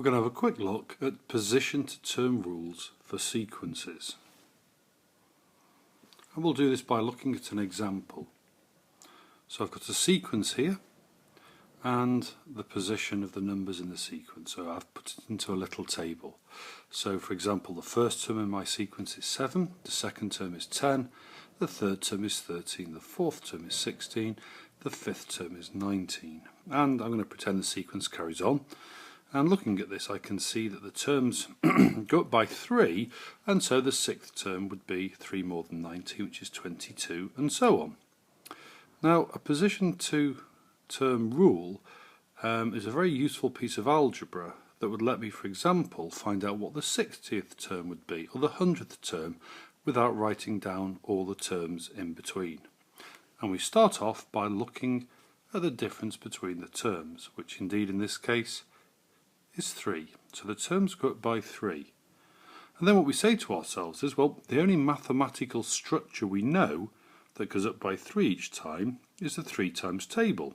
We're going to have a quick look at position to term rules for sequences. And we'll do this by looking at an example. So I've got a sequence here and the position of the numbers in the sequence. So I've put it into a little table. So for example, the first term in my sequence is 7, the second term is 10, the third term is 13, the fourth term is 16, the fifth term is 19. And I'm going to pretend the sequence carries on. And looking at this, I can see that the terms go up by 3, and so the sixth term would be 3 more than 19, which is 22, and so on. Now, a position to term rule is a very useful piece of algebra that would let me, for example, find out what the 60th term would be, or the 100th term, without writing down all the terms in between. And we start off by looking at the difference between the terms, which indeed in this case is 3. So the terms go up by 3. And then what we say to ourselves is, well, the only mathematical structure we know that goes up by 3 each time is the 3 times table.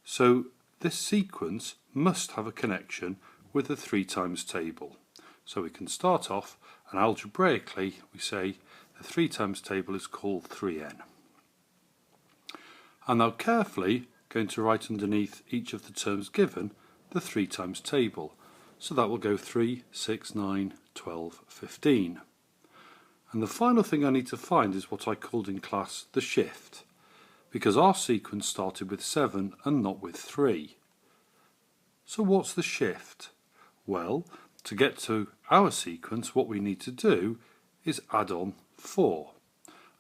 So this sequence must have a connection with the 3 times table. So we can start off, and algebraically we say the 3 times table is called 3n. I'm now carefully going to write underneath each of the terms given the 3 times table. So that will go 3, 6, 9, 12, 15. And the final thing I need to find is what I called in class the shift, because our sequence started with 7 and not with 3. So what's the shift? Well, to get to our sequence, what we need to do is add on 4.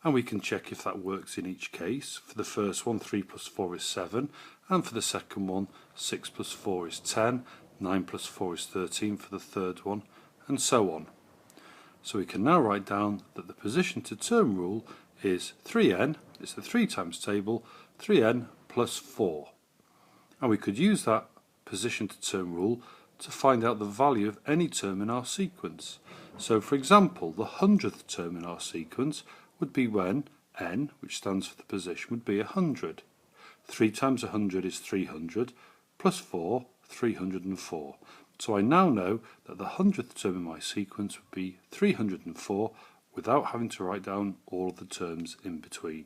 And we can check if that works in each case. For the first one, 3 plus 4 is 7, and for the second one, 6 plus 4 is 10, 9 plus 4 is 13 for the third one, and so on. So we can now write down that the position to term rule is 3n, it's the 3 times table, 3n plus 4. And we could use that position to term rule to find out the value of any term in our sequence. So for example, the 100th term in our sequence would be when n, which stands for the position, would be 100. 3 times 100 is 300, plus 4, 304. So I now know that the 100th term in my sequence would be 304 without having to write down all of the terms in between.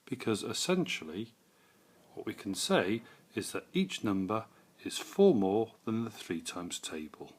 Because essentially what we can say is that each number is 4 more than the 3 times table.